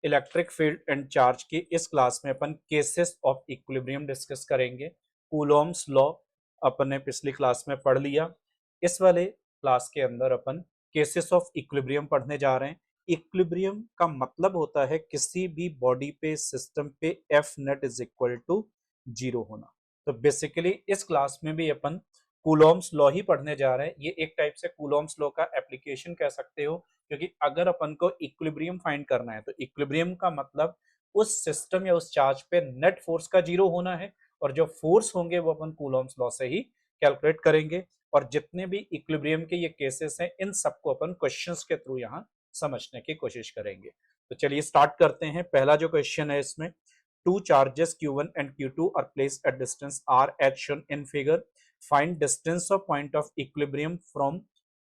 Electric field and charge की इस class में अपन केसेस ऑफ इक्विलिब्रियम डिस्कस करेंगे। कूलॉम्स लॉ अपन ने पिछली क्लास में पढ़ लिया। इस वाले क्लास के अंदर अपन केसेस ऑफ इक्विलिब्रियम पढ़ने जा रहे हैं। इक्विलिब्रियम का मतलब होता है किसी भी बॉडी पे, सिस्टम पे F net is equal to zero होना। तो बेसिकली इस क्लास में भी अपन कूलॉम्स लॉ ही पढ़ने जा रहे हैं। ये एक टाइप से कूलॉम्स लॉ का एप्लीकेशन कह सकते हो, क्योंकि अगर अपन को इक्विलिब्रियम फाइंड करना है तो इक्विलिब्रियम का मतलब उस सिस्टम या उस चार्ज पे नेट फोर्स का जीरो होना है, और जो फोर्स होंगे वो अपन कूलॉम्स लॉ से ही कैलकुलेट करेंगे। और जितने भी इक्विलिब्रियम के ये केसेस हैं इन सबको अपन क्वेश्चंस के थ्रू यहाँ समझने की कोशिश करेंगे। तो चलिए स्टार्ट करते हैं। पहला जो क्वेश्चन है इसमें, two charges Q1 and Q2 are placed at distance R as shown in figure. Find distance of point of equilibrium from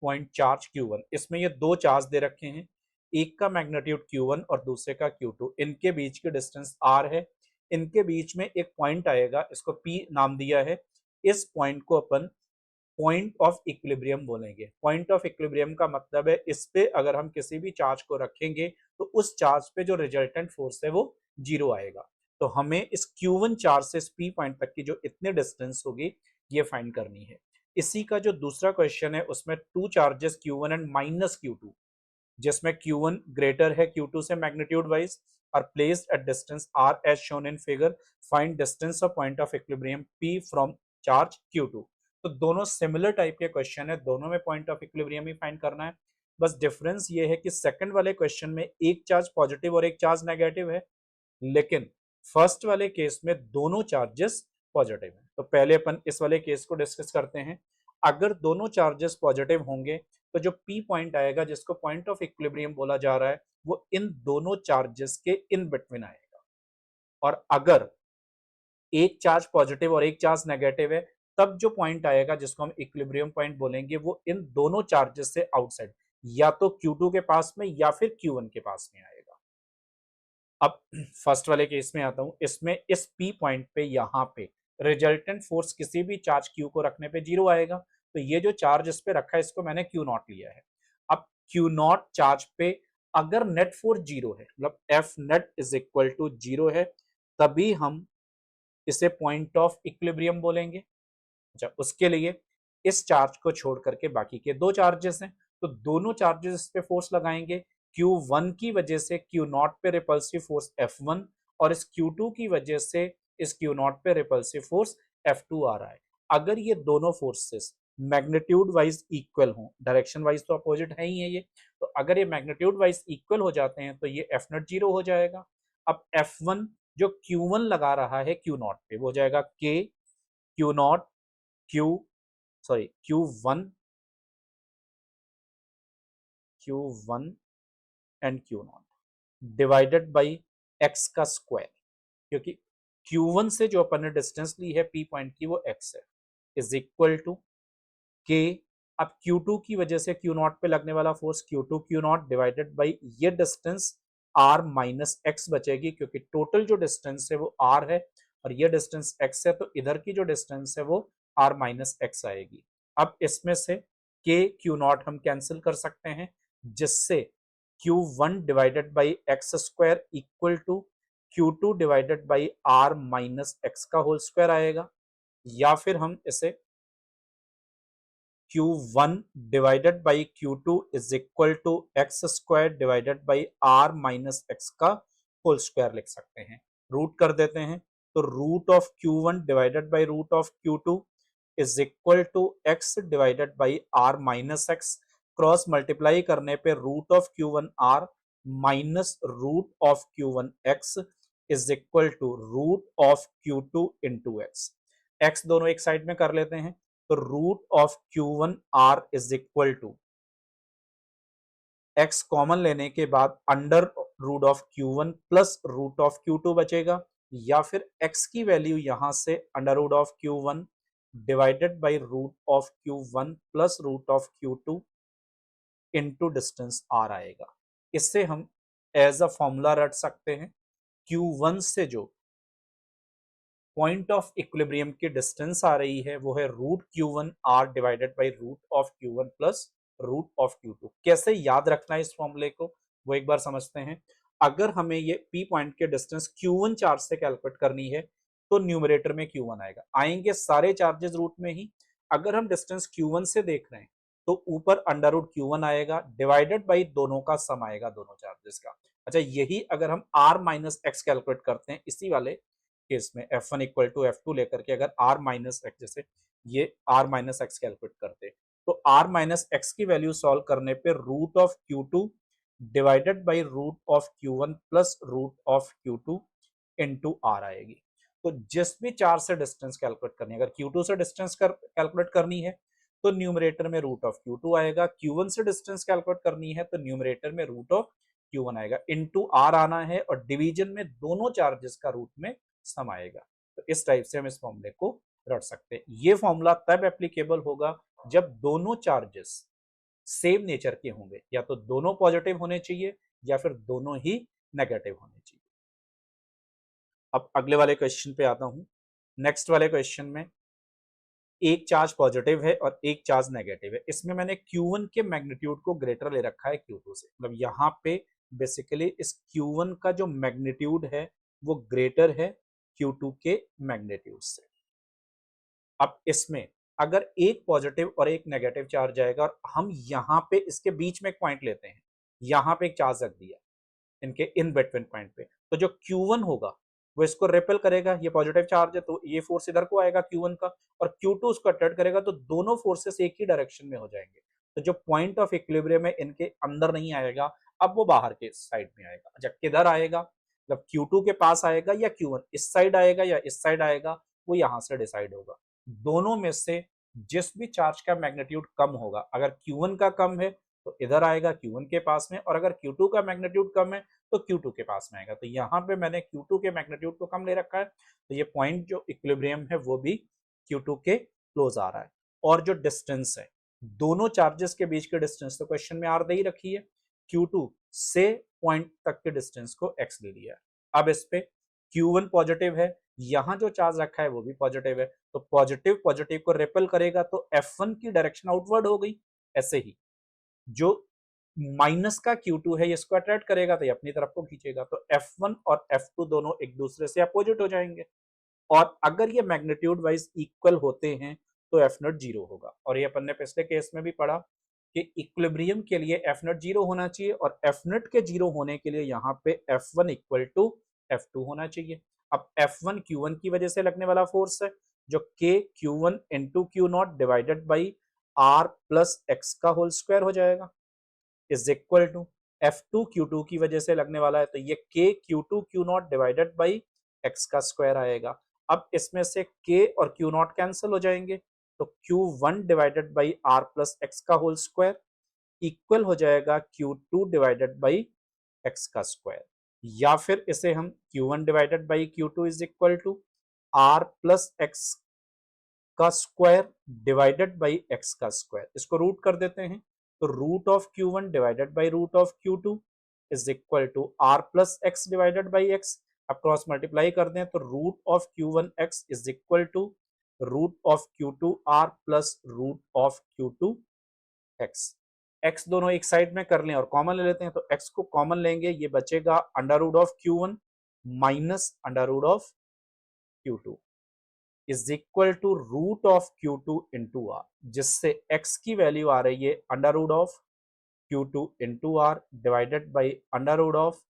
point charge Q1। इसमें ये दो चार्ज दे रखे हैं, एक का मैग्नीट्यूड Q1 और दूसरे का Q2। इनके बीच की डिस्टेंस R है। इनके बीच में एक पॉइंट आएगा, इसको P नाम दिया है। इस पॉइंट को अपन पॉइंट ऑफ इक्विलिब्रियम बोलेंगे। पॉइंट ऑफ इक्विलिब्रियम का मतलब है इस पे अगर हम किसी भी चार्ज को रखेंगे तो उस चार्ज पे जो रिजल्टेंट फोर्स है वो जीरो आएगा। तो हमें इस Q1 चार्ज से इस P पॉइंट तक की जो इतनी डिस्टेंस होगी ये फाइंड करनी है। इसी का जो दूसरा क्वेश्चन है उसमें two charges Q1 and minus Q2, जिसमें Q1 ग्रेटर है Q2 से मैग्नीट्यूड वाइज, और placed at distance R as shown in figure. Find distance of point of equilibrium P from charge Q2। तो दोनों सिमिलर टाइप के question है, दोनों में point of equilibrium he find करना है। बस डिफरेंस ये है कि सेकंड वाले क्वेश्चन में एक चार्ज पॉजिटिव और एक चार्ज नेगेटिव है, लेकिन फर्स्ट वाले केस में दोनों चार्जेस पॉजिटिव हैं। तो पहले अपन इस वाले केस को डिस्कस करते हैं। अगर दोनों चार्जेस पॉजिटिव होंगे तो जो P पॉइंट आएगा, जिसको पॉइंट ऑफ इक्विलिब्रियम बोला जा रहा है, वो इन दोनों चार्जेस के इन बिटवीन आएगा। और अगर एक चार्ज पॉजिटिव और एक चार्ज नेगेटिव है, तब जो पॉइंट आएगा जिसको हम इक्विलिब्रियम पॉइंट बोलेंगे वो इन दोनों चार्जेस से आउटसाइड, या तो Q2 के पास में या फिर Q1 के पास में आएगा। अब फर्स्ट वाले केस में आता हूं। इसमें इस P पॉइंट पे यहाँ पे रिजल्टेंट फोर्स किसी भी चार्ज Q को रखने पे जीरो आएगा। तो ये जो चार्ज इस पे रखा है इसको मैंने Q नॉट लिया है। अब Q नॉट चार्ज पे अगर नेट फोर्स जीरो है, मतलब F net is equal to zero है, तभी हम इसे पॉइंट ऑफ इक्विलिब्रियम बोलेंगे। अच्छा, उसके लिए इस चार्ज को छोड़ करके बाकी के दो चार्जेस हैं, तो दोनों चार्जेस इस पे फोर्स लगाएंगे। Q1 की वजह से Q नॉट पे रिपल्सिव फोर्स F1, और इस Q2 की वजह से इस Q नॉट पे रिपल्सिव फोर्स F2 आ रहा है। अगर ये दोनों फोर्सेस मैग्नीट्यूड वाइज इक्वल हों, डायरेक्शन वाइज तो अपोजिट है ही है ये, तो अगर ये मैग्नीट्यूड वाइज इक्वल हो जाते हैं तो ये F नॉट जीरो हो जाएगा। अब F1 जो Q1 लगा रहा है Q नॉट पे, वो हो जाएगा K Q not Q1 and Q not divided by x का स्क्वायर, क्योंकि Q1 से जो अपन ने डिस्टेंस ली है P पॉइंट की वो x है, इज इक्वल टू K। अब Q2 की वजह से Q नॉट पे लगने वाला force Q2 Q not divided by ये डिस्टेंस R माइनस x बचेगी, क्योंकि टोटल जो डिस्टेंस है वो R है और ये डिस्टेंस x है, तो इधर की जो डिस्टेंस है वो R माइनस x आएगी। अब इसमें से K Q नॉट हम कैंसिल कर सकते हैं, जिससे Q1 divided by X square equal to Q2 divided by R minus x का होल स्क्वायर आएगा। या फिर हम इसे Q1 divided by Q2 is equal to X square divided by R minus x का होल स्क्वायर लिख सकते हैं। रूट कर देते हैं, तो root of Q1 divided by root of Q2 is equal to x divided by R minus x। Cross multiply करने पे root of Q1 R minus root of Q1 x is equal to root of Q2 into X. X दोनों एक side में कर लेते हैं, तो root of Q1 R is equal to x common लेने के बाद under root of Q1 plus root of Q2 बचेगा, या फिर x की वैल्यू यहां से under root of Q1 divided by root of Q1 plus root of Q2 into distance R आएगा। इससे हम एज अ फॉर्मूला रट सकते हैं। Q1 से जो पॉइंट ऑफ इक्विलिब्रियम की डिस्टेंस आ रही है वो है root Q1 R divided by root of Q1 plus root of Q2। कैसे याद रखना है इस फॉर्मूले को वो एक बार समझते हैं। अगर हमें ये P पॉइंट के डिस्टेंस Q1 चार्ज से कैलकुलेट करनी है तो न्यूमरेटर में Q1 आएगा, आएंगे सारे चार्जेस रूट में ही। अगर हम डिस्टेंस Q1 से देख रहे हैं तो ऊपर अंडर रूट Q1 आएगा, डिवाइडेड बाई दोनों का सम आएगा, दोनों चार्जेस का। अच्छा, यही अगर हम R माइनस एक्स कैलकुलेट करते हैं इसी वाले केस में, F1 इक्वल टू F2 लेकर के अगर R माइनस एक्स, जैसे ये R माइनस एक्स कैलकुलेट करते तो R माइनस एक्स की वैल्यू सॉल्व करने पे root of Q2 divided by root of Q1 plus root of Q2 into R आएगी। तो जिस भी चार्ज से डिस्टेंस कैलकुलेट करनी है, अगर Q2 से डिस्टेंस कैलकुलेट करनी है तो न्यूमरेटर में रूट ऑफ Q2 आएगा, Q1 से डिस्टेंस कैलकुलेट करनी है तो न्यूमरेटर में रूट ऑफ Q1 आएगा, इनटू R आना है और डिवीजन में दोनों चार्जेस का रूट में सम आएगा। तो इस टाइप से हम इस फॉर्मूले को रट सकते हैं। ये फॉर्मूला तब एप्लीकेबल होगा जब दोनों चार्जेस सेम नेचर के होंगे, या तो दोनों पॉजिटिव होने चाहिए या फिर दोनों ही नेगेटिव होने चाहिए। अब अगले वाले क्वेश्चन पे आता हूं। नेक्स्ट वाले क्वेश्चन में एक चार्ज पॉजिटिव है और एक चार्ज नेगेटिव है। इसमें मैंने Q1 के मैग्नीट्यूड को ग्रेटर ले रखा है Q2 से, मतलब यहाँ पे बेसिकली इस Q1 का जो मैग्नीट्यूड है वो ग्रेटर है Q2 के मैग्नीट्यूड से। अब इसमें अगर एक पॉजिटिव और एक नेगेटिव चार्ज आएगा और हम यहाँ पे इसके बीच में एक पॉइंट लेते हैं, यहाँ पे एक चार्ज रख दिया इनके इन बिटवीन पॉइंट पे, तो जो Q1 होगा वो इसको रिपेल करेगा, ये पॉजिटिव चार्ज है तो ये फोर्स इधर को आएगा Q1 का, और Q2 उसको अट्रैक्ट करेगा, तो दोनों फोर्सेस एक ही डायरेक्शन में हो जाएंगे। तो जो पॉइंट ऑफ इक्विलिब्रियम है इनके अंदर नहीं आएगा, अब वो बाहर के साइड में आएगा। जब किधर आएगा, मतलब Q2 के पास आएगा या Q1 इस साइड आएगा या इस साइड आएगा, वो यहां से डिसाइड होगा। दोनों में से जिस भी चार्ज का मैग्नीट्यूड कम होगा, अगर Q1 का कम है तो इधर आएगा Q1 के पास में, और अगर Q2 का मैग्नीट्यूड कम है तो Q2 के पास में आएगा। तो यहाँ पे मैंने Q2 के मैग्नीट्यूड को कम ले रखा है, तो ये पॉइंट जो इक्विलिब्रियम है वो भी Q2 के क्लोज आ रहा है। और जो डिस्टेंस है दोनों चार्जेस के बीच के डिस्टेंस, तो क्वेश्चन में R दे ही रखी है, Q2 से पॉइंट तक के डिस्टेंस को X ले लिया है। अब इस पे Q1 पॉजिटिव है, यहां जो चार्ज रखा है वो भी पॉजिटिव है, तो पॉजिटिव पॉजिटिव को रिपेल करेगा तो F1 की डायरेक्शन आउटवर्ड हो गई। ऐसे ही जो माइनस का Q2 है इसको अट्रैक्ट करेगा तो ये अपनी तरफ को खींचेगा, तो F1 और F2 दोनों एक दूसरे से अपोजिट हो जाएंगे। और अगर ये मैग्नीट्यूड वाइज इक्वल होते हैं तो F नॉट जीरो होगा। और ये अपन ने पिछले केस में भी पढ़ा कि इक्विलिब्रियम के लिए F नॉट जीरो होना चाहिए, और F नॉट के जीरो होने के लिए यहाँ पे F1 इक्वल टू F2 होना चाहिए। अब F1 Q1 की वजह से लगने वाला फोर्स है, जो K Q1 into Q not divided by R plus X का होल स्क्वायर हो जाएगा, is equal to F2 Q2 की वजह से लगने वाला है, तो ये K Q2 Q not divided by X का स्क्वायर आएगा। अब इसमें से K और Q नॉट कैंसिल हो जाएंगे, तो Q1 divided by R plus X का होल स्क्वायर इक्वल हो जाएगा Q2 डिवाइडेड बाई एक्स का स्क्वायर, या फिर इसे हम Q1 divided by Q2 is equal to R plus X का स्क्वायर डिवाइडेड बाई एक्स का स्क्वायर, इसको रूट कर देते हैं, तो root of Q1 divided by root of Q2 is equal to R plus X divided by X. अब cross multiply कर दें तो root of Q1 x is equal to root of Q2 R plus root of Q2 x। x दोनों एक side में कर लें और कॉमन ले लेते हैं, तो x को कॉमन लेंगे, ये बचेगा under root of Q1 minus under root of Q2 is equal to root of Q2 into R, जिससे x की वैल्यू आ रही है under root of Q2 into R divided by under root of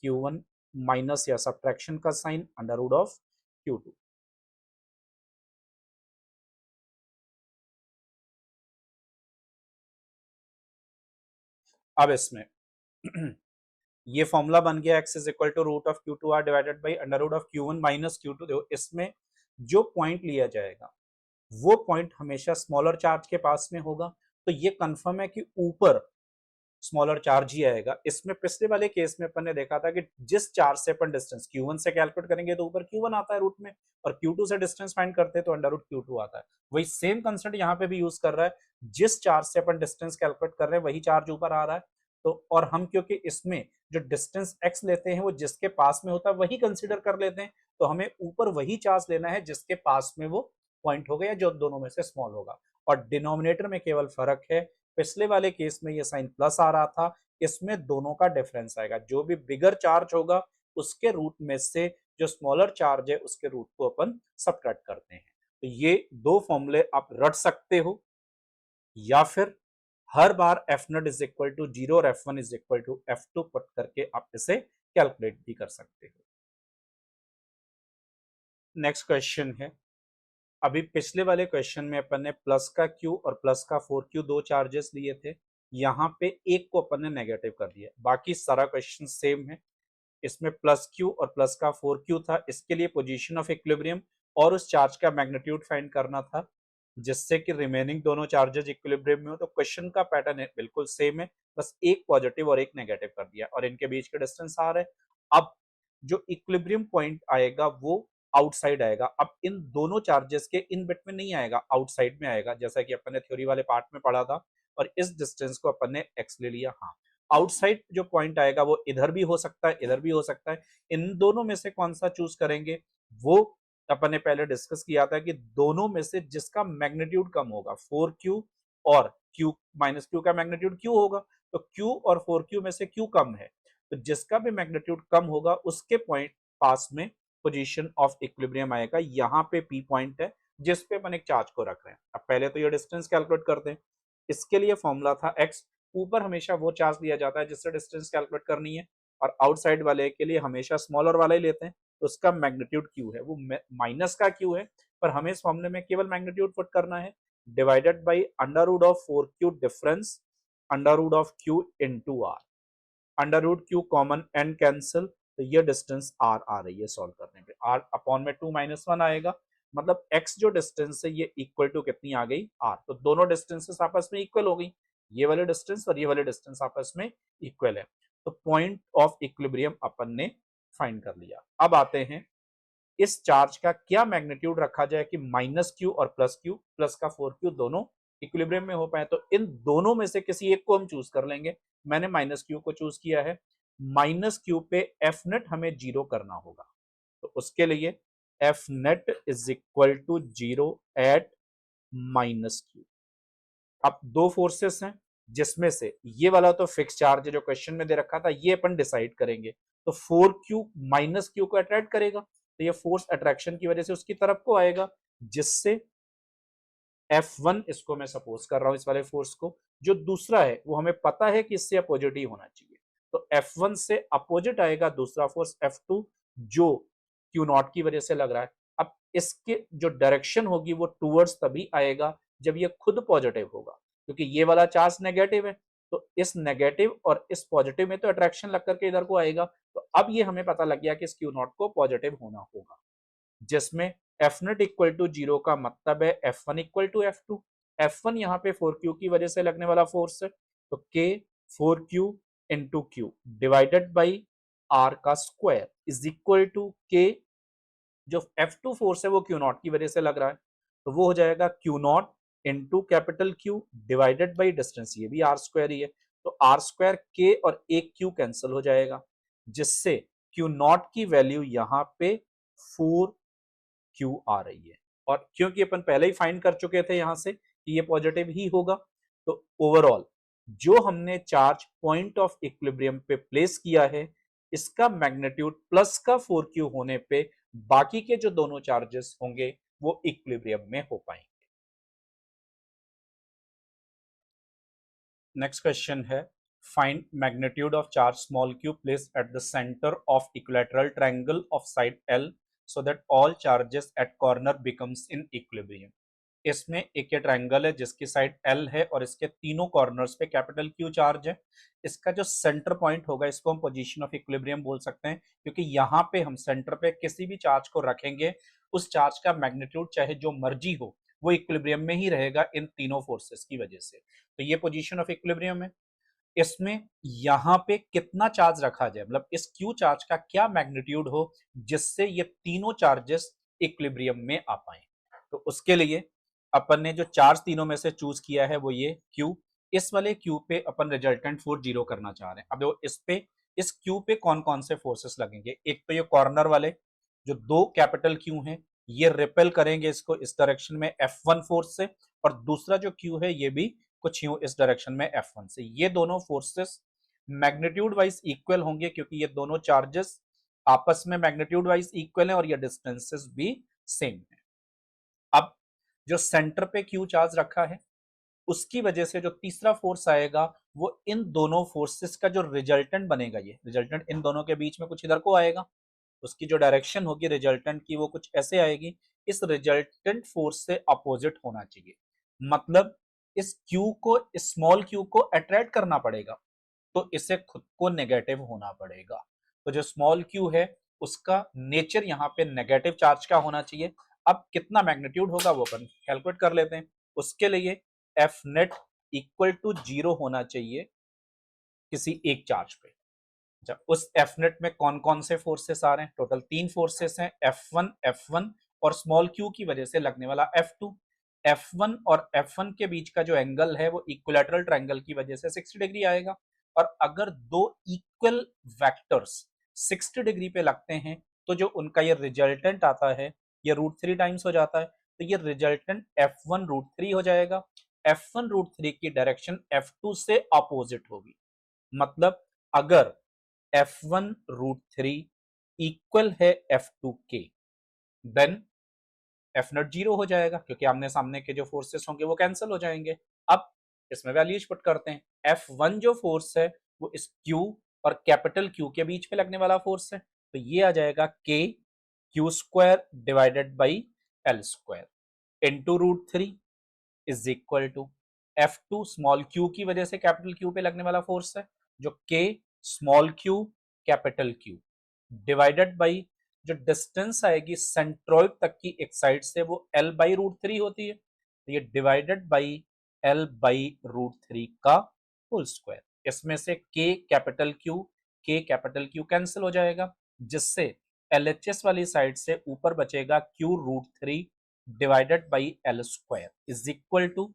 Q1 minus या subtraction का sign under root of Q2। अब इसमें ये फॉर्मूला बन गया x is equal to root of Q2 R divided by under root of Q1 minus Q2। देखो इसमें जो पॉइंट लिया जाएगा वो पॉइंट हमेशा स्मॉलर चार्ज के पास में होगा, तो ये कंफर्म है कि ऊपर स्मॉलर चार्ज ही आएगा। इसमें पिछले वाले केस में अपन ने देखा था कि जिस चार्ज से अपन डिस्टेंस Q1 से कैलकुलेट करेंगे तो ऊपर Q1 आता है रूट में, और Q2 से डिस्टेंस फाइंड करते हैं तो अंडर रूट Q2 आता है। वही सेम कंसेप्ट यहाँ पे भी यूज कर रहा है, जिस चार्ज से अपन डिस्टेंस कैलकुलेट कर रहे हैं वही चार्ज ऊपर आ रहा है। तो और हम क्योंकि इसमें जो डिस्टेंस x लेते हैं वो जिसके पास में होता है वही कंसिडर कर लेते हैं, तो हमें ऊपर वही चार्ज लेना है जिसके पास में वो पॉइंट होगा या जो दोनों में से स्मॉल होगा। और डिनोमिनेटर में केवल फर्क है, पिछले वाले केस में ये साइन प्लस आ रहा था, इसमें दोनों का डिफरेंस आएगा, जो भी बिगर चार्ज होगा उसके रूट में से जो स्मॉलर चार्ज है उसके रूट को अपन सबट्रैक्ट करते हैं। तो ये दो फॉर्मूले आप रट सकते हो, या फिर हर बार F net is equal to 0 और F1 is equal to F2 put करके आप इसे कैलकुलेट भी कर सकते हो। नेक्स्ट क्वेश्चन है, अभी पिछले वाले क्वेश्चन में अपन ने प्लस का Q और प्लस का 4Q दो चार्जेस लिए थे, यहाँ पे एक को अपन ने नेगेटिव कर दिया, बाकी सारा क्वेश्चन सेम है। इसमें प्लस Q और प्लस का 4Q था, इसके लिए पोजीशन ऑफ इक्विलिब्रियम और उस चार्ज का मैग्नीट्यूड फाइंड करना था, जिससे कि रिमेनिंग दोनों चार्जेस इक्विलिब्रियम में हो। तो क्वेश्चन का पैटर्न बिल्कुल सेम है, बस एक पॉजिटिव और एक नेगेटिव कर दिया और इनके बीच का डिस्टेंस R है। अब जो इक्विलिब्रियम पॉइंट आएगा वो आउटसाइड आएगा। अब इन दोनों चार्जेस के इन बिट में नहीं आएगा, आउटसाइड में आएगा, जैसा कि अपन ने थ्योरी वाले पार्ट में पढ़ा था। और इस डिस्टेंस को अपन ने x ले लिया। हाँ, आउटसाइड जो पॉइंट आएगा वो इधर भी हो सकता है, इधर भी हो सकता है। इन दोनों में से कौन सा चूज करेंगे वो अपन ने पहले डिस्कस किया था कि दोनों में से जिसका मैग्नीट्यूड कम होगा, 4Q और Q माइनस Q का मैग्नीट्यूड Q होगा, तो Q और 4Q में से Q कम है, तो जिसका भी मैग्नीट्यूड कम होगा उसके पॉइंट पास में पोजीशन ऑफ इक्विलिब्रियम आएगा। यहाँ पे P पॉइंट है जिस पे अपन एक चार्ज को रख रहे हैं। अब पहले तो ये डिस्टेंस कैलकुलेट करते हैं। इसके लिए फॉर्मूला था x, ऊपर हमेशा वो चार्ज दिया जाता है जिससे डिस्टेंस कैलकुलेट करनी है, और आउटसाइड वाले के लिए हमेशा स्मॉलर वाला ही लेते हैं, तो उसका मैग्नीट्यूड Q है, वो माइनस का Q है, पर हमें इस फॉर्मूले में केवल मैग्नीट्यूड पुट करना है, divided by under root of 4Q difference under root of Q into R। Under root Q common n cancel, तो ये डिस्टेंस R आ रही है सॉल्व करने पे। R अपॉन में 2 - 1 आएगा, मतलब x जो डिस्टेंस है ये इक्वल टू कितनी आ गई, R। तो दोनों डिस्टेंसेस आपस में इक्वल हो गई, ये वाले डिस्टेंस और ये वाले डिस्टेंस आपस में इक्वल है। तो पॉइंट ऑफ इक्विलिब्रियम अपन ने फाइंड कर लिया। अब आते हैं इस चार्ज का क्या मैग्नीट्यूड रखा जाए कि माइनस Q और प्लस Q, प्लस का 4Q दोनों इक्विलिब्रियम में हो पाए। तो इन दोनों में से किसी एक को हम चूज कर लेंगे। मैंने माइनस Q को चूज किया है। माइनस Q पे F नेट हमें 0 करना होगा, तो उसके लिए F net is equal to 0 at minus Q। अब दो फोर्सेस हैं जिसमें से ये वाला तो फिक्स चार्ज जो क्वेश्चन में दे रखा था ये अपन डिसाइड करेंगे। तो 4Q माइनस Q को अट्रैक्ट करेगा, तो ये फोर्स अट्रैक्शन की वजह से उसकी तरफ को आएगा, जिससे F1 इसको मैं सपोज कर रहा हूं, इस वाले फोर्स को, जो दूसरा है वो हमें पता है कि इससे अपोजिट ही होना चाहिए, तो F1 से अपोजिट आएगा दूसरा फोर्स F2 जो Q0 की वजह से लग रहा है। अब इसके जो डायरेक्शन होगी वो टूवर्ड्स तभी आएगा जब ये खुद पॉजिटिव होगा, क्योंकि ये वाला चार्ज नेगेटिव है, तो इस नेगेटिव और इस पॉजिटिव में तो अट्रैक्शन लग करके इधर को आएगा। तो अब ये हमें पता लग गया कि इस Q0 को पॉजिटिव होना होगा, जिसमें एफ नेट इक्वल टू 0 का मतलब है F1 equal to F2। F1 यहाँ पे 4Q की वजह से लगने वाला फोर्स है, तो K 4Q into Q divided by R का square is equal to K, जो F2 फोर्स है वो Q0 की वजह से लग रहा है, तो वो हो जाएगा Q0 into capital Q divided by distance, ये भी R स्क्वायर ही है, तो R स्क्वायर K और एक Q कैंसिल हो जाएगा, जिससे Q0 की वैल्यू यहाँ पे 4Q आ रही है। और क्योंकि अपन पहले ही फाइंड कर चुके थे यहां से कि ये पॉजिटिव ही होगा, तो ओवरऑल जो हमने चार्ज पॉइंट ऑफ इक्विलिब्रियम पे प्लेस किया है इसका मैग्नीट्यूड प्लस का 4Q होने पे बाकी के जो दोनों चार्जेस होंगे वो इक्विलिब्रियम में हो पाएंगे। नेक्स्ट क्वेश्चन है, find magnitude of charge small q placed at the centre of equilateral triangle of side L so that all charges at corner becomes in equilibrium. इसमें एक ये ट्रायंगल है जिसकी साइड L है और इसके तीनों कॉर्नर्स पे कैपिटल Q चार्ज है। इसका जो सेंटर पॉइंट होगा इसको हम पोजीशन ऑफ इक्विलिब्रियम बोल सकते हैं, क्योंकि यहाँ पे हम सेंटर पे किसी भी चार्ज को रखेंगे उस चार्ज का मैग्नीट्यूड चाहे जो मर्जी हो वो इक्विलिब्रियम में ही रहेगा इन तीनों फोर्सेस की वजह से। तो ये पोजीशन ऑफ इक्विलिब्रियम है। इसमें यहाँ पे कितना चार्ज रखा जाए, मतलब इस क्यू चार्ज का क्या मैग्नीट्यूड हो जिससे ये तीनों चार्जेस इक्विलिब्रियम में आ पाए। तो उसके लिए अपन ने जो चार्ज तीनों में से चूज किया है वो ये क्यू, इस वाले क्यू पे अपन रिजल्टेंट फोर्स 0 करना चाह रहे हैं। अब देखो इस पे इस क्यू पे कौन कौन से फोर्सेस लगेंगे, एक तो ये कॉर्नर वाले जो दो कैपिटल क्यू हैं ये रिपेल करेंगे इसको इस डायरेक्शन में F1 फोर्स से, और दूसरा जो क्यू है ये भी कुछ यूं इस डायरेक्शन में F1 से। ये दोनों फोर्सेस मैग्नीट्यूड वाइज इक्वल होंगे क्योंकि ये दोनों चार्जेस आपस में मैग्नीट्यूड वाइज इक्वल है और ये डिस्टेंसेस भी सेम है। अब जो सेंटर पे क्यू चार्ज रखा है उसकी वजह से जो तीसरा फोर्स आएगा वो इन दोनों फोर्सेस का जो रिजल्टेंट बनेगा, ये रिजल्टेंट इन दोनों के बीच में कुछ इधर को आएगा, उसकी जो डायरेक्शन होगी रिजल्टेंट की वो कुछ ऐसे आएगी, इस रिजल्टेंट फोर्स से अपोजिट होना चाहिए। मतलब इस क्यू को, स्मॉल क्यू को अट्रैक्ट करना पड़ेगा, तो इसे खुद को नेगेटिव होना पड़ेगा। तो जो स्मॉल क्यू है उसका नेचर यहाँ पे नेगेटिव चार्ज का होना चाहिए। अब कितना मैग्नीट्यूड होगा वो अपन कैलकुलेट कर लेते हैं। उसके लिए एफ नेट इक्वल टू 0 होना चाहिए किसी एक चार्ज पे। अच्छा, उस एफ नेट में कौन कौन से फोर्सेस आ रहे हैं? टोटल 3 फोर्सेस हैं, F1 और स्मॉल क्यू की वजह से लगने वाला F2। F1 और F1 के बीच का जो एंगल है वो इक्विलैटरल ट्रायंगल की वजह से 60 डिग्री आएगा। और अगर दो इक्वल वेक्टर्स 60 डिग्री पे लगते हैं तो जो उनका ये रिजल्टेंट आता है ये √3 टाइम्स हो जाता है, तो ये रिजल्टेंट F1 √3 हो जाएगा। F1 √3 की डायरेक्शन F2 से अपोजिट होगी। मतलब अगर F1 √3 इक्वल है F2 के, देन F नॉट 0 हो जाएगा क्योंकि आमने सामने के जो फोर्सेस होंगे वो कैंसिल हो जाएंगे। अब इसमें वैल्यूज पुट करते हैं। F1 जो फोर्स है वो इस Q और कैपिटल Q के बीच में लगने वाला फोर्स है, तो ये आ जाएगा K Q² divided by L² into √3 is equal to F2 small q की वजह से कैपिटल Q पे लगने वाला फोर्स है जो K small q capital Q divided by जो डिस्टेंस आएगी सेंट्रॉइड तक की एक साइड से वो L बाई √3 होती है, तो ये डिवाइडेड बाई L बाई √3 का होल स्क्वायर। इसमें से K कैपिटल Q कैंसिल हो जाएगा जिससे LHS वाली साइड से ऊपर बचेगा Q √3 divided by L² is equal to,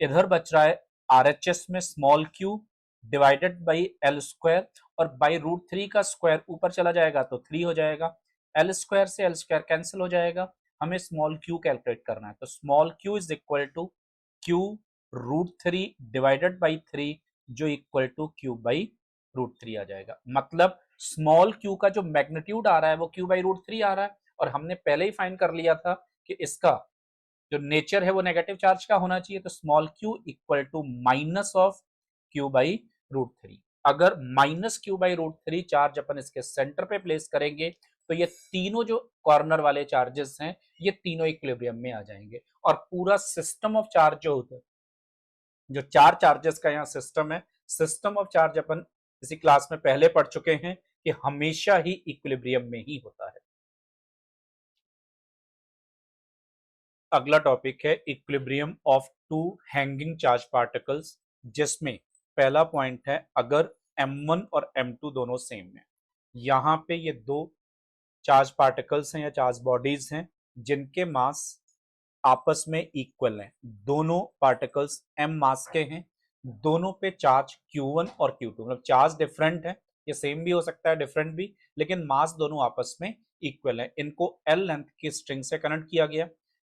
इधर बच रहा है RHS में small q divided by L² और बाई √3 का स्क्वायर ऊपर चला जाएगा तो 3 हो जाएगा। L² से L² कैंसिल हो जाएगा, हमें स्मॉल q कैलकुलेट करना है, तो small q is equal to q √3 divided by 3 जो इक्वल टू q बाई √3 आ जाएगा। मतलब स्मॉल q का जो मैग्नीट्यूड आ रहा है वो q बाई √3 आ रहा है और हमने पहले ही फाइंड कर लिया था कि इसका जो नेचर है वो नेगेटिव चार्ज का होना चाहिए, तो small q equal to minus of q by √3। अगर माइनस q बाई √3 चार्ज अपन इसके सेंटर पे प्लेस करेंगे तो ये तीनों जो कॉर्नर वाले चार्जेस हैं ये तीनों इक्विलिब्रियम में आ जाएंगे और पूरा सिस्टम ऑफ चार्ज जो होता है, जो चार चार्जेस का यहाँ सिस्टम है, सिस्टम ऑफ चार्ज अपन इसी क्लास में पहले पढ़ चुके हैं कि हमेशा ही इक्विलिब्रियम में ही होता है। अगला टॉपिक है equilibrium of two hanging charge particles, जिसमें पहला पॉइंट है अगर M1 और M2 दोनों सेम है। यहाँ पे ये दो चार्ज पार्टिकल्स हैं या चार्ज बॉडीज हैं जिनके मास आपस में इक्वल हैं। दोनों पार्टिकल्स m मास के हैं, दोनों पे चार्ज Q1 और Q2, मतलब चार्ज डिफरेंट है, ये सेम भी हो सकता है डिफरेंट भी, लेकिन मास दोनों आपस में इक्वल है। इनको L लेंथ की स्ट्रिंग से कनेक्ट किया गया।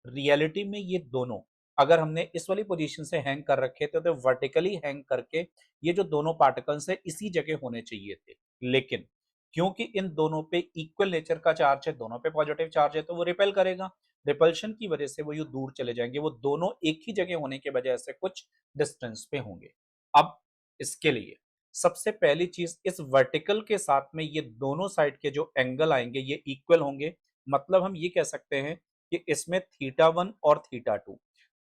रियलिटी में ये दोनों अगर हमने इस वाली पोजीशन से हैंग कर रखे थे तो वर्टिकली हैंग करके ये जो दोनों पार्टिकल्स है इसी जगह होने चाहिए थे, लेकिन क्योंकि इन दोनों पे इक्वल नेचर का चार्ज है, दोनों पे पॉजिटिव चार्ज है, तो वो रिपेल करेगा। रिपल्शन की वजह से वो यूं दूर चले जाएंगे, वो दोनों एक ही जगह होने के वजह से कुछ डिस्टेंस पे होंगे। अब इसके लिए सबसे पहली चीज, इस वर्टिकल के साथ में ये दोनों साइड के जो एंगल आएंगे ये इक्वल होंगे। मतलब हम ये कह सकते हैं कि इसमें θ1 और θ2,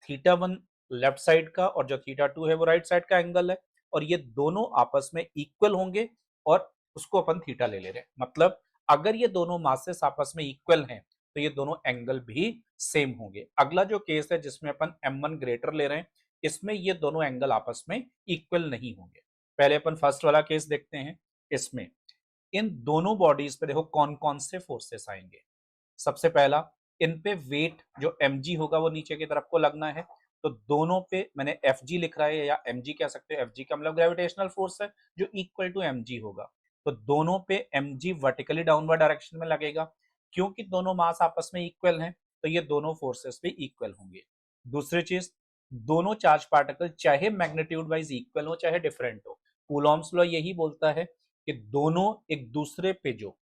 θ1 लेफ्ट साइड का और जो θ2 है वो राइट साइड का एंगल है और ये दोनों आपस में इक्वल होंगे और उसको अपन थीटा ले रहे हैं। मतलब अगर ये दोनों मासेस आपस में इक्वल हैं तो ये दोनों एंगल भी सेम होंगे। अगला जो केस है जिसमें अपन m1 ग्रेटर ले रहे हैं, इसमें ये दोनों एंगल आपस में इक्वल नहीं होंगे। पहले अपन फर्स्ट वाला केस देखते हैं। इसमें इन दोनों बॉडीज पे देखो कौन कौन से फोर्सेस आएंगे। सबसे पहला, इन पे वेट जो mg होगा वो नीचे की तरफ को लगना है, तो दोनों पे मैंने fg लिख रहा है या mg कह सकते हो, fg का मतलब ग्रेविटेशनल फोर्स है जो इक्वल टू mg होगा, तो दोनों पे mg वर्टिकली डाउनवर्ड डायरेक्शन में लगेगा। क्योंकि दोनों मास आपस में इक्वल हैं तो ये दोनों फोर्सेस भी इक्वल होंगे। दूसरी चीज, दोनों चार्ज पार्टिकल चाहे मैग्नीट्यूड वाइज इक्वल हो चाहे डिफरेंट हो, कूलॉम्स लॉ यही बोलता है कि दोनों एक दूसरे पे जो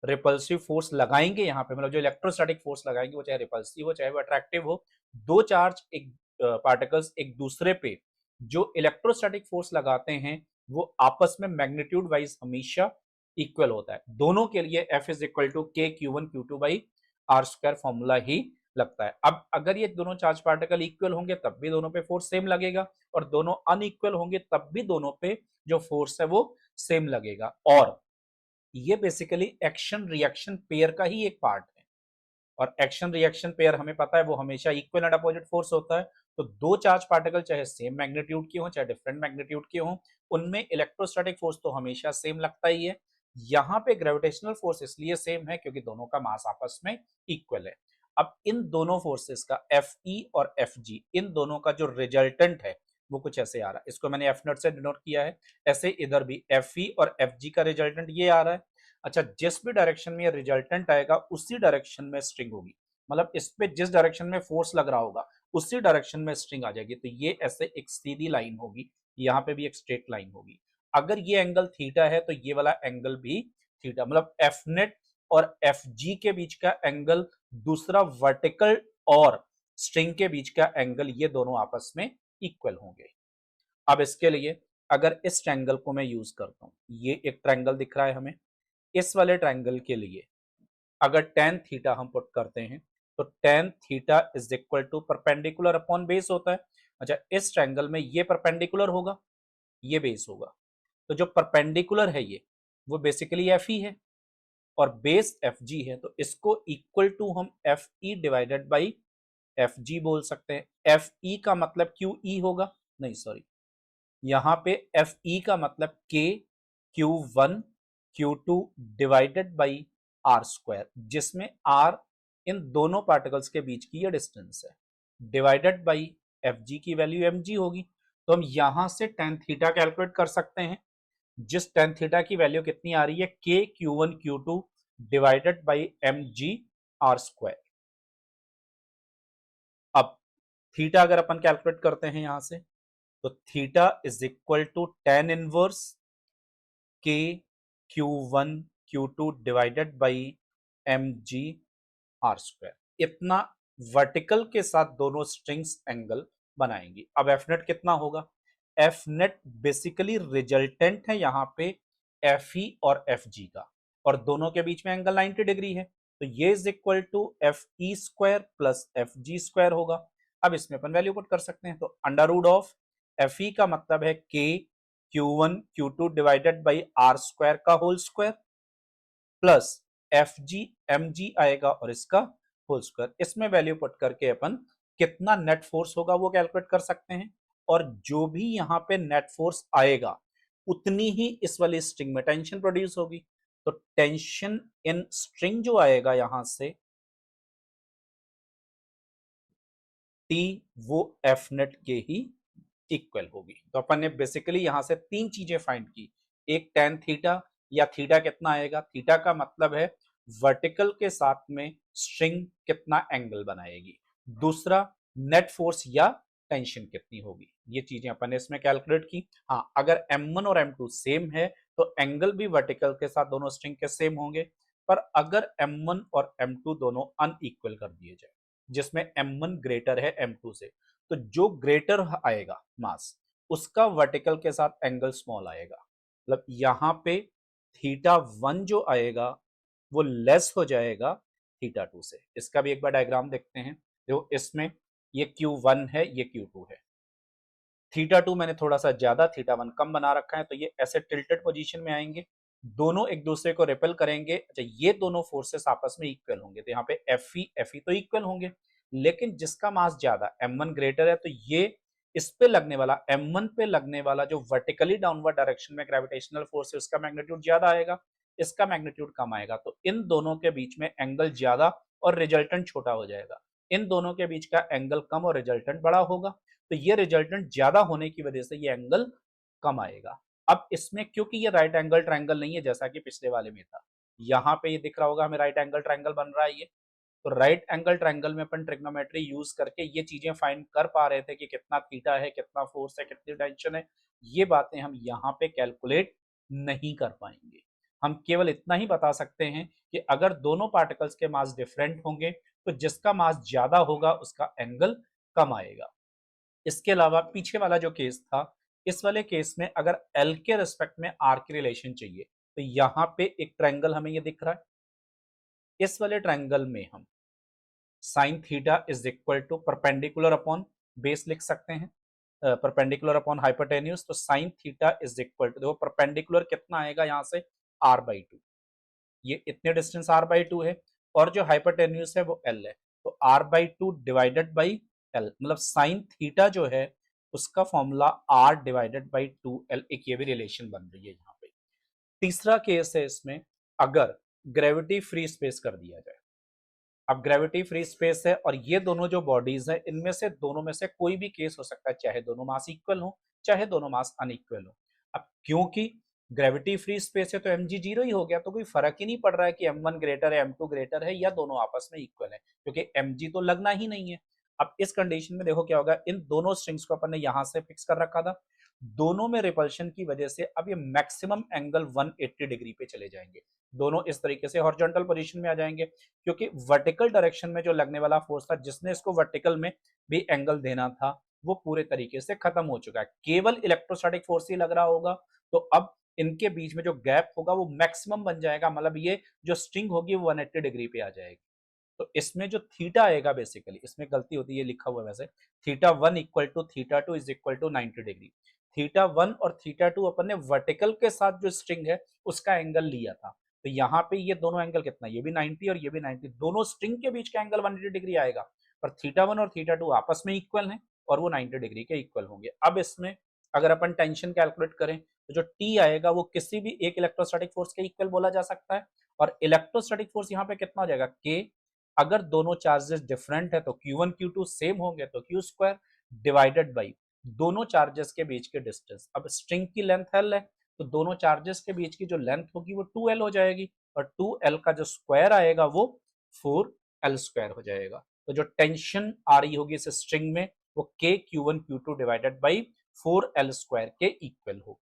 रिपल्सिव फोर्स लगाएंगे, यहाँ पे मतलब जो इलेक्ट्रोस्टैटिक फोर्स लगाएंगे, वो चाहे रिपल्सिव हो चाहे वो अट्रैक्टिव हो, दो चार्ज एक पार्टिकल्स एक दूसरे पे जो इलेक्ट्रोस्टैटिक फोर्स लगाते हैं वो आपस में मैग्नीट्यूड वाइज हमेशा इक्वल होता है। दोनों के लिए F is equal to K Q1 Q2 by R square formula ही लगता है। अब अगर ये दोनों चार्ज पार्टिकल इक्वल होंगे तब भी दोनों पे फोर्स सेम लगेगा, और दोनों अनइक्वल होंगे तब भी दोनों पे जो फोर्स है वो सेम लगेगा। और ये बेसिकली एक्शन रिएक्शन पेयर का ही एक पार्ट है, और एक्शन रिएक्शन पेयर हमें पता है वो हमेशा इक्वल एंड अपोजिट फोर्स होता है। तो दो चार्ज पार्टिकल चाहे सेम मैग्नीट्यूड के हों चाहे डिफरेंट मैग्नीट्यूड के हों, उनमें इलेक्ट्रोस्टैटिक फोर्स तो हमेशा सेम लगता ही है। यहाँ पे ग्रेविटेशनल फोर्स इसलिए सेम है क्योंकि दोनों का मास आपस में इक्वल है। अब इन दोनों फोर्सेस का Fe और Fg, इन दोनों का जो रिजल्टेंट है वो कुछ ऐसे आ रहा है, इसको मैंने F0 से डिनोट किया है। ऐसे इधर भी Fe और Fg का रिजल्टेंट ये आ रहा है। अच्छा, जिस भी डायरेक्शन में ये रिजल्टेंट आएगा उसी डायरेक्शन में स्ट्रिंग होगी, मतलब इस पे जिस डायरेक्शन में फोर्स लग रहा होगा उसी डायरेक्शन में स्ट्रिंग आ जाएगी। तो ये ऐसे एक सीधी लाइन होगी, यहाँ पे भी एक स्ट्रेट लाइन होगी। अगर ये एंगल थीटा है तो ये वाला एंगल भी थीटा, मतलब एफ नेट और एफ जी के बीच का एंगल, दूसरा वर्टिकल और स्ट्रिंग के बीच का एंगल, ये दोनों आपस में इक्वल होंगे। अब इसके लिए अगर इस ट्रायंगल को मैं यूज करता हूं, ये एक ट्रायंगल दिख रहा है हमें, इस वाले ट्रायंगल के लिए अगर टेन थीटा हम पुट करते हैं तो tan theta is equal to perpendicular upon base होता है। अच्छा, इस ट्रायंगल में ये परपेंडिकुलर होगा, ये बेस होगा, तो जो परपेंडिकुलर है ये वो बेसिकली एफ ई है और बेस एफ जी है, तो इसको इक्वल टू हम F E divided by F G बोल सकते हैं। एफ ई का मतलब क्यू ई होगा, नहीं सॉरी, यहाँ पे एफ ई का मतलब K Q one Q two divided by R square, जिसमें आर इन दोनों पार्टिकल्स के बीच की ये डिस्टेंस है, डिवाइडेड बाई एफ जी की वैल्यू एम जी होगी। तो हम यहां से टेन थीटा कैलकुलेट कर सकते हैं, जिस टेन थीटा की वैल्यू कितनी आ रही है, K Q one Q two divided by M G R square. अब थीटा अगर अपन कैलकुलेट करते हैं यहां से, तो theta is equal to tan inverse K Q one Q two divided by M G R square. इतना वर्टिकल के साथ दोनों स्ट्रिंग्स एंगल बनाएंगी। अब एफ नेट कितना होगा, एफ नेट बेसिकली रिजल्टेंट है यहाँ पे एफ ई और एफ जी का, और दोनों के बीच में एंगल 90 डिग्री है, तो ये is equal to F E square plus F G square होगा। अब इसमें अपन वैल्यू पुट कर सकते हैं, तो under root of F E का मतलब है K Q one Q two divided by R square का whole square plus F G M G आएगा और इसका होल स्क्वायर। इसमें वैल्यू पुट करके अपन कितना नेट फोर्स होगा वो कैलकुलेट कर सकते हैं, और जो भी यहाँ पे नेट फोर्स आएगा उतनी ही इस वाली स्ट्रिंग में टेंशन प्रोड्यूस होगी। तो टेंशन इन स्ट्रिंग जो आएगा यहां से टी, वो एफ नेट के ही इक्वल होगी। तो अपन ने बेसिकली यहां से तीन चीजें फाइंड की, एक टेन थीटा, या थीटा कितना आएगा, थीटा का मतलब है वर्टिकल के साथ में स्ट्रिंग कितना एंगल बनाएगी, दूसरा नेट फोर्स या टेंशन कितनी होगी, ये चीजें अपन ने इसमें कैलकुलेट की। हाँ, अगर M1 और M2 सेम है तो एंगल भी वर्टिकल के साथ दोनों स्ट्रिंग के सेम होंगे, पर अगर M1 और M2 दोनों अनइक्वल कर दिए जाए, जिसमें M1 ग्रेटर है M2 से, तो जो ग्रेटर आएगा मास उसका वर्टिकल के साथ एंगल स्मॉल आएगा, मतलब यहाँ पे थीटा वन जो आएगा वो लेस हो जाएगा थीटा टू से। इसका भी एक बार डायग्राम देखते हैं, जो इसमें ये Q1 है ये Q2 है, थीटा टू मैंने थोड़ा सा ज्यादा थीटा वन कम बना रखा है, तो ये ऐसे टिल्टेड पोजीशन में आएंगे, दोनों एक दूसरे को रिपेल करेंगे। अच्छा, ये दोनों फोर्सेस आपस में इक्वल होंगे, तो यहाँ पे एफ ई तो इक्वल होंगे, लेकिन जिसका मास ज्यादा M1 ग्रेटर है, तो ये इस पे लगने वाला M1 पे लगने वाला जो वर्टिकली डाउनवर्ड डायरेक्शन में ग्रेविटेशनल फोर्स है उसका मैग्नीट्यूड ज्यादा आएगा, इसका मैग्नीट्यूड कम आएगा, तो इन दोनों के बीच में एंगल ज्यादा और रिजल्टेंट छोटा हो जाएगा। इन दोनों के बीच का एंगल कम और रिजल्टेंट बड़ा होगा, तो ये रिजल्टेंट ज्यादा होने की वजह से ये एंगल कम आएगा। अब इसमें क्योंकि ये राइट एंगल ट्रायंगल नहीं है जैसा कि पिछले वाले में था, यहाँ पे ये दिख रहा होगा हमें राइट एंगल ट्रायंगल बन रहा है ये, तो राइट एंगल ट्रायंगल में अपन ट्रिग्नोमेट्री यूज करके ये चीजें फाइंड कर पा रहे थे कि कितना थीटा है, कितना फोर्स है, कितनी टेंशन है। ये बातें हम यहाँ पे कैलकुलेट नहीं कर पाएंगे। हम केवल इतना ही बता सकते हैं कि अगर दोनों पार्टिकल्स के मास डिफरेंट होंगे तो जिसका मास ज्यादा होगा उसका एंगल कम आएगा। इसके अलावा पीछे वाला जो केस था, इस वाले केस में अगर एल के रिस्पेक्ट में आर की रिलेशन चाहिए तो यहां पे एक ट्रायंगल हमें ये दिख रहा है। इस वाले ट्रायंगल में हम sine theta is equal to perpendicular upon base लिख सकते हैं, परपेंडिकुलर अपॉन हाइपोटेन्यूज। तो sine theta is equal to, देखो परपेंडिकुलर कितना आएगा यहां से, आर बाई टू। ये इतने डिस्टेंस आर बाई टू है और जो हाइपोटेन्यूज है वो एल है, तो R by two divided by L, मतलब साइन थीटा जो है उसका formula R divided by two L. एक ये भी रिलेशन बन रही है यहाँ पे। तीसरा केस है इसमें, अगर ग्रेविटी फ्री स्पेस कर दिया जाए। अब ग्रेविटी फ्री स्पेस है और ये दोनों जो बॉडीज है इनमें से दोनों में से कोई भी केस हो सकता है, चाहे दोनों मास इक्वल हो चाहे दोनों मास अनइक्वल हो। अब क्योंकि ग्रेविटी फ्री स्पेस है तो mg जीरो ही हो गया, तो कोई फर्क ही नहीं पड़ रहा है कि m1 ग्रेटर है m2 ग्रेटर है या दोनों आपस में इक्वल है, क्योंकि mg तो लगना ही नहीं है। अब इस कंडीशन में देखो क्या होगा, इन दोनों स्ट्रिंग्स को अपन ने यहां से फिक्स कर रखा था, दोनों में रिपल्शन की वजह से अब ये मैक्सिमम एंगल 180 डिग्री पे चले जाएंगे। दोनों इस तरीके से हॉरिजॉन्टल पोजीशन में आ जाएंगे, क्योंकि वर्टिकल डायरेक्शन में जो लगने वाला फोर्स था जिसने इसको वर्टिकल में भी एंगल देना था वो पूरे तरीके से खत्म हो चुका है, केवल इलेक्ट्रोस्टैटिक फोर्स ही लग रहा होगा। तो अब इनके बीच में जो गैप होगा वो मैक्सिमम बन जाएगा, मतलब ये जो स्ट्रिंग होगी वो 180 डिग्री पे आ जाएगी। तो इसमें जो थीटा आएगा, बेसिकली इसमें गलती होती है, लिखा हुआ है वैसे, theta one equal to theta two is equal to 90 degree. Theta one और थीटा टू अपन ने वर्टिकल के साथ जो स्ट्रिंग है उसका एंगल लिया था, तो यहाँ पे ये दोनों एंगल कितना, ये भी 90 और ये भी 90, दोनों स्ट्रिंग के बीच का एंगल 180 डिग्री आएगा। पर थीटा वन और थीटा टू आपस में इक्वल हैं और वो 90 डिग्री के इक्वल होंगे। अब इसमें अगर अपन टेंशन कैलकुलेट करें तो जो टी आएगा वो किसी भी एक इलेक्ट्रोस्टैटिक फोर्स के इक्वल बोला जा सकता है, और इलेक्ट्रोस्टैटिक फोर्स यहाँ पे कितना हो जाएगा, के। अगर दोनों चार्जेस डिफरेंट है तो Q1 Q2 सेम होंगे तो Q स्क्वायर डिवाइडेड बाई दोनों चार्जेस के बीच के डिस्टेंस। अब स्ट्रिंग की लेंथ L है तो दोनों चार्जेस के बीच की जो लेंथ होगी वो 2L हो जाएगी, और 2L का जो स्क्वायर आएगा वो 4L स्क्वायर हो जाएगा। तो जो टेंशन आ रही होगी इस स्ट्रिंग में वो K Q1 Q2 divided by 4L square के इक्वल होगी।